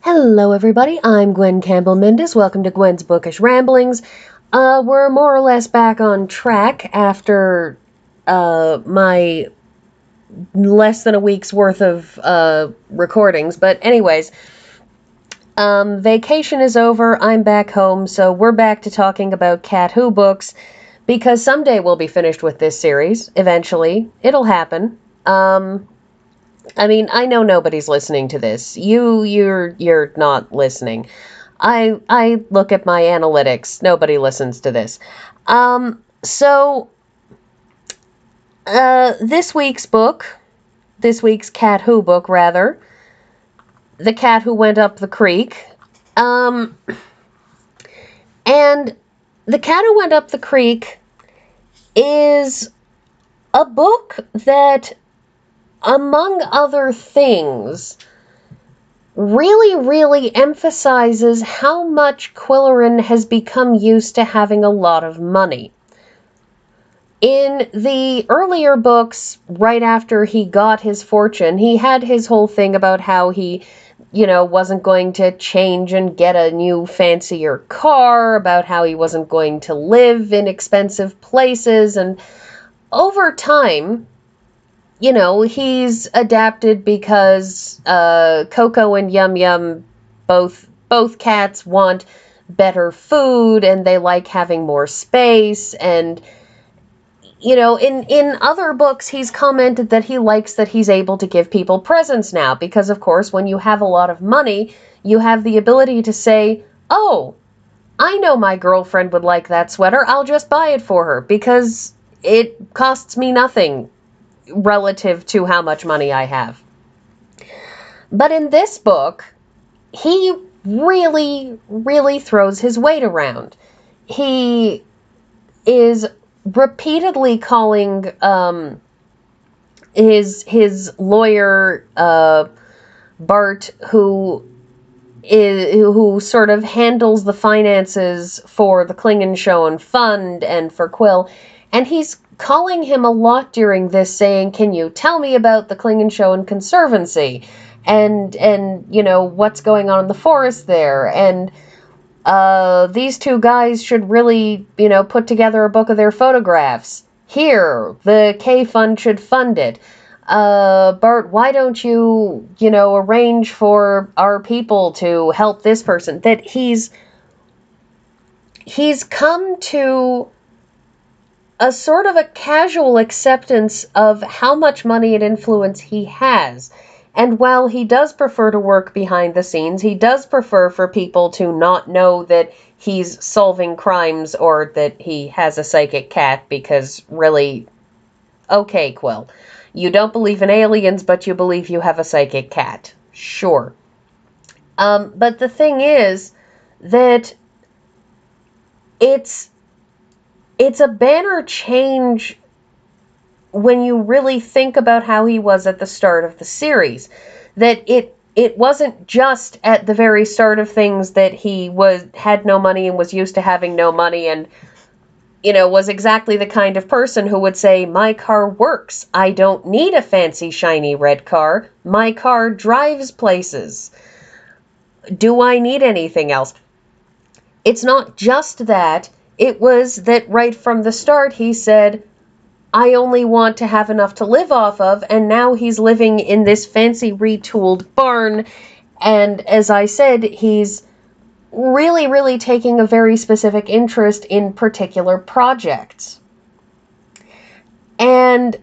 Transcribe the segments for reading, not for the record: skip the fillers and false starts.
Hello everybody, I'm Gwen Campbell-Mindes. Welcome to Gwen's Bookish Ramblings. We're more or less back on track after my less than a week's worth of recordings. But anyways, vacation is over, I'm back home, so we're back to talking about Cat Who books, because someday we'll be finished with this series, eventually. It'll happen. I mean, I know nobody's listening to this. You're not listening. I look at my analytics. Nobody listens to this. This week's Cat Who book, rather, The Cat Who Went Up the Creek. And The Cat Who Went Up the Creek is a book that, among other things, really emphasizes how much Qwillerin has become used to having a lot of money. In the earlier books, right after he got his fortune, he had his whole thing about how he, wasn't going to change and get a new fancier car, about how he wasn't going to live in expensive places, and over time, he's adapted because Coco and Yum Yum, both cats want better food and they like having more space. And, in other books, he's commented that he likes that he's able to give people presents now because, of course, when you have a lot of money, you have the ability to say, oh, I know my girlfriend would like that sweater. I'll just buy it for her because it costs me nothing relative to how much money I have. But in this book, he really throws his weight around. He is repeatedly calling his lawyer Bart, who sort of handles the finances for the Klingenschön Fund and for Qwill, and he's calling him a lot during this, saying, can you tell me about the Klingenschön Conservancy? And what's going on in the forest there? And these two guys should really, put together a book of their photographs. Here, the K Fund should fund it. Bart, why don't you, arrange for our people to help this person? That he's come to a sort of a casual acceptance of how much money and influence he has. And while he does prefer to work behind the scenes, he does prefer for people to not know that he's solving crimes or that he has a psychic cat, because really, okay, Qwill, you don't believe in aliens, but you believe you have a psychic cat. Sure. But the thing is that it's a banner change when you really think about how he was at the start of the series. That it wasn't just at the very start of things that he had no money and was used to having no money and, was exactly the kind of person who would say, my car works. I don't need a fancy shiny red car. My car drives places. Do I need anything else? It's not just that. It was that right from the start he said, I only want to have enough to live off of, and now he's living in this fancy retooled barn, and as I said, he's really taking a very specific interest in particular projects. And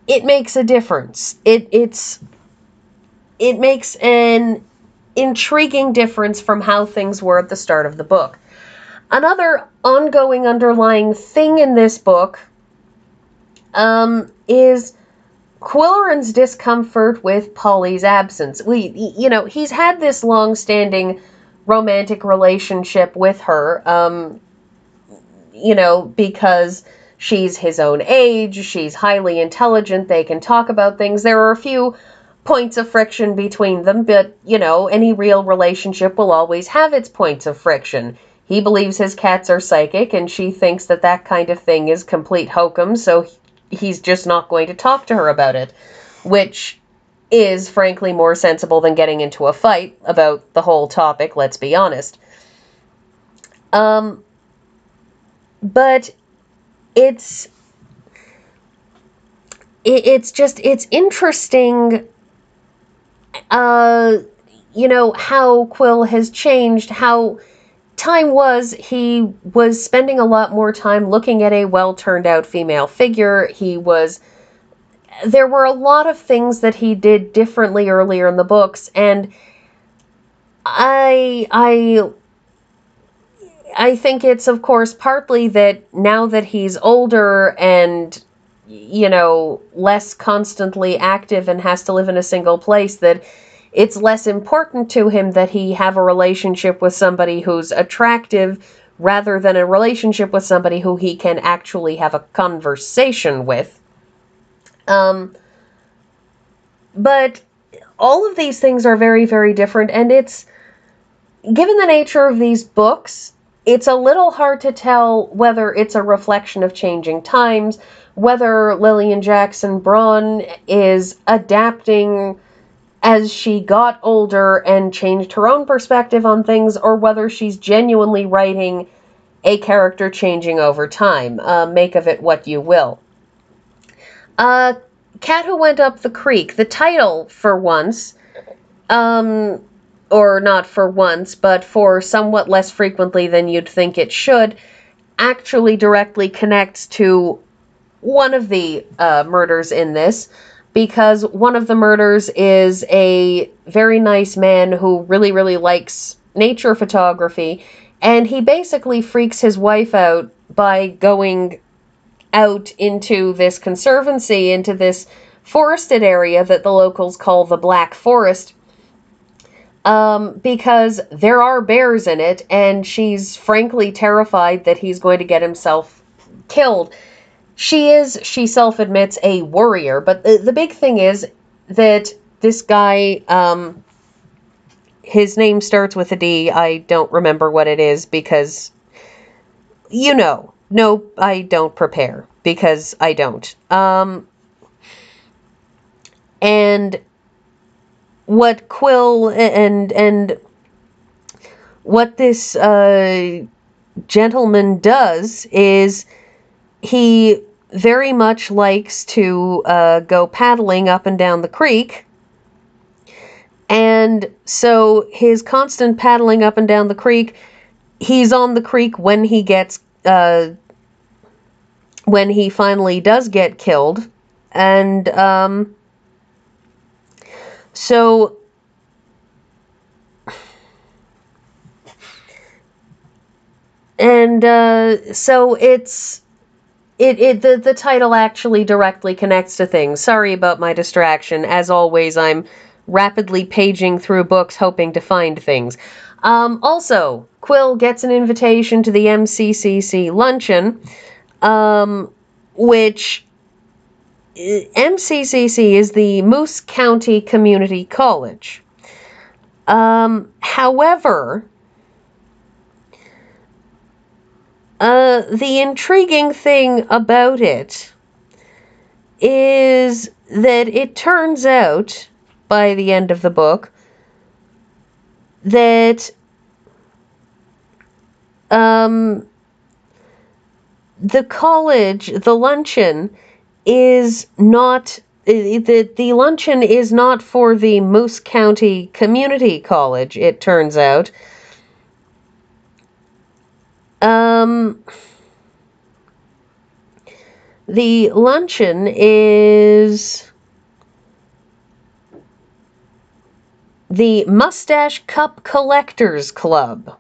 it makes a difference. It makes an intriguing difference from how things were at the start of the book. Another ongoing underlying thing in this book is Qwillerin's discomfort with Polly's absence. He's had this long-standing romantic relationship with her, because she's his own age, she's highly intelligent, they can talk about things. There are a few points of friction between them, but, any real relationship will always have its points of friction. He believes his cats are psychic, and she thinks that kind of thing is complete hokum, so he's just not going to talk to her about it, which is frankly more sensible than getting into a fight about the whole topic, let's be honest. But it's interesting, how Qwill has changed, how he was spending a lot more time looking at a well-turned-out female figure. There were a lot of things that he did differently earlier in the books, and I think it's, of course, partly that now that he's older and, less constantly active and has to live in a single place, that it's less important to him that he have a relationship with somebody who's attractive rather than a relationship with somebody who he can actually have a conversation with. But all of these things are very, very different, and given the nature of these books, it's a little hard to tell whether it's a reflection of changing times, whether Lilian Jackson Braun is adapting as she got older and changed her own perspective on things, or whether she's genuinely writing a character changing over time. Make of it what you will. Cat Who Went Up the Creek, the title, for once, or not for once, but for somewhat less frequently than you'd think it should, actually directly connects to one of the murders in this, because one of the murders is a very nice man who really, really likes nature photography, and he basically freaks his wife out by going out into this conservancy, into this forested area that the locals call the Black Forest, because there are bears in it, and she's frankly terrified that he's going to get himself killed. She self-admits, a warrior, but the big thing is that this guy, his name starts with a D. I don't remember what it is because, no, I don't prepare because I don't. And what Qwill and what this gentleman does is he very much likes to go paddling up and down the creek. And so his constant paddling up and down the creek, he's on the creek when he gets, when he finally does get killed. And so it's the title actually directly connects to things. Sorry about my distraction. As always, I'm rapidly paging through books hoping to find things. Also, Qwill gets an invitation to the MCCC luncheon, which MCCC is the Moose County Community College. However, the intriguing thing about it is that it turns out, by the end of the book, that the college, the luncheon, is not, the luncheon is not for the Moose County Community College, it turns out. The luncheon is the Mustache Cup Collectors Club.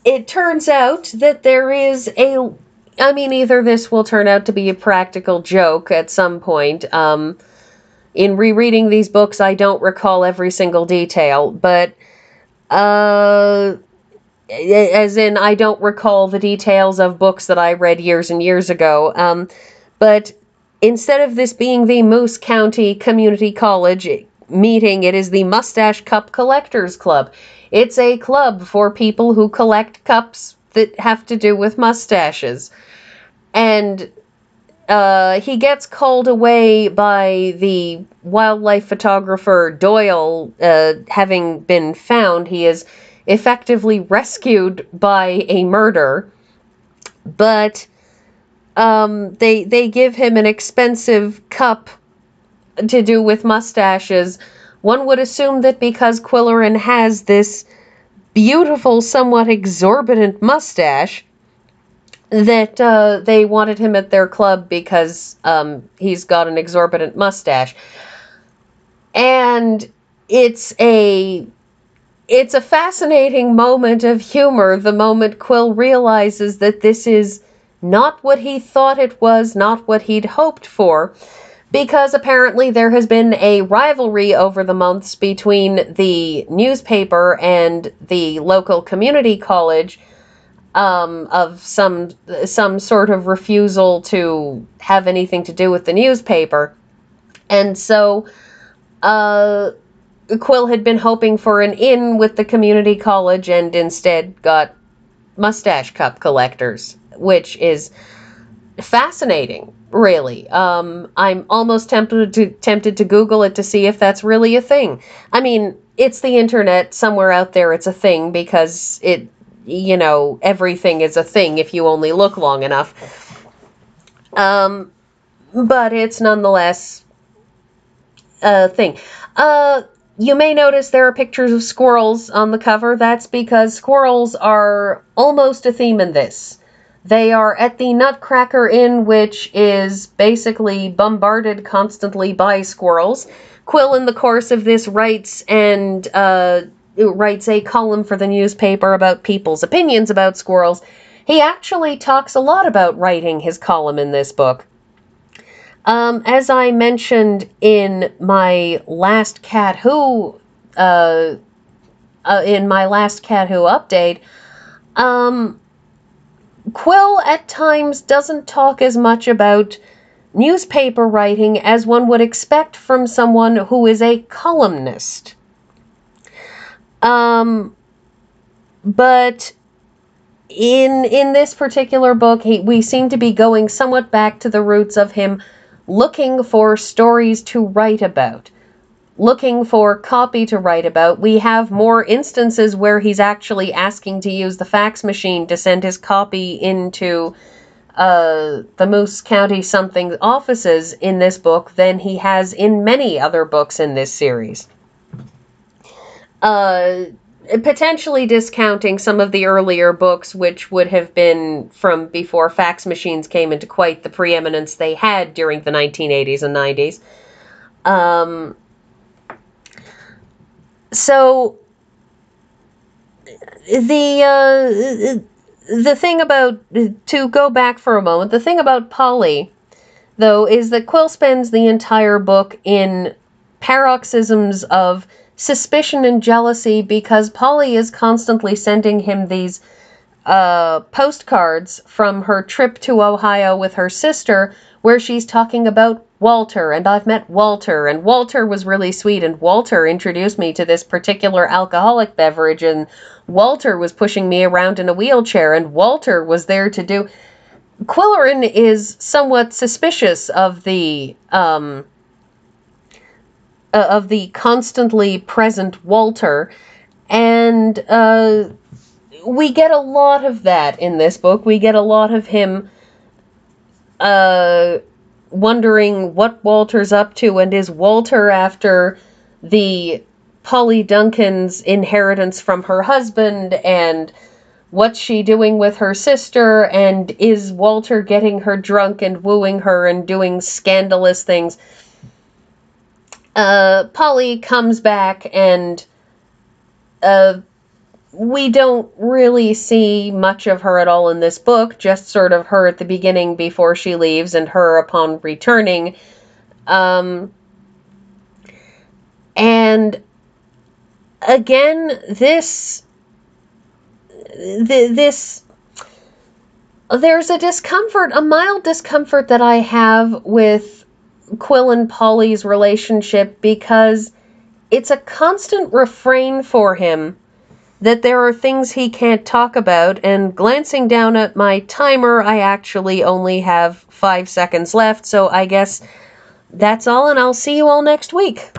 It turns out that there is either this will turn out to be a practical joke at some point. In rereading these books, I don't recall every single detail, but as in, I don't recall the details of books that I read years and years ago. But instead of this being the Moose County Community College meeting, it is the Mustache Cup Collectors Club. It's a club for people who collect cups that have to do with mustaches. And he gets called away by the wildlife photographer Doyle. Having been found, he is effectively rescued by a murder, but they give him an expensive cup to do with mustaches. One would assume that because Qwillerin has this beautiful, somewhat exorbitant mustache, that they wanted him at their club because he's got an exorbitant mustache. And it's a fascinating moment of humor the moment Qwill realizes that this is not what he thought it was, not what he'd hoped for, because apparently there has been a rivalry over the months between the newspaper and the local community college, of some sort of refusal to have anything to do with the newspaper. And so Qwill had been hoping for an in with the community college and instead got mustache cup collectors, which is fascinating, really. I'm almost tempted to Google it to see if that's really a thing. I mean, it's the internet. Somewhere out there it's a thing, because everything is a thing if you only look long enough. But it's nonetheless a thing. You may notice there are pictures of squirrels on the cover. That's because squirrels are almost a theme in this. They are at the Nutcracker Inn, which is basically bombarded constantly by squirrels. Qwill, in the course of this, writes a column for the newspaper about people's opinions about squirrels. He actually talks a lot about writing his column in this book. As I mentioned in my last Cat Who update, Qwill at times doesn't talk as much about newspaper writing as one would expect from someone who is a columnist. But in this particular book, we seem to be going somewhat back to the roots of him looking for stories to write about, looking for copy to write about. We have more instances where he's actually asking to use the fax machine to send his copy into the Moose County something offices in this book than he has in many other books in this series. Potentially discounting some of the earlier books, which would have been from before fax machines came into quite the preeminence they had during the 1980s and 90s. So the thing about, to go back for a moment, the thing about Polly, though, is that Qwill spends the entire book in paroxysms of suspicion and jealousy because Polly is constantly sending him these postcards from her trip to Ohio with her sister, where she's talking about Walter, and I've met Walter, and Walter was really sweet, and Walter introduced me to this particular alcoholic beverage, and Walter was pushing me around in a wheelchair, and Walter was there to do... Qwillerin is somewhat suspicious of the constantly present Walter, and we get a lot of that in this book. We get a lot of him wondering what Walter's up to, and is Walter after the Polly Duncan's inheritance from her husband, and what's she doing with her sister, and is Walter getting her drunk and wooing her and doing scandalous things. Polly comes back, and we don't really see much of her at all in this book, just sort of her at the beginning before she leaves and her upon returning. And again, there's a discomfort, a mild discomfort that I have with Qwill and Polly's relationship, because it's a constant refrain for him that there are things he can't talk about, and glancing down at my timer, I actually only have 5 seconds left, so I guess that's all, and I'll see you all next week.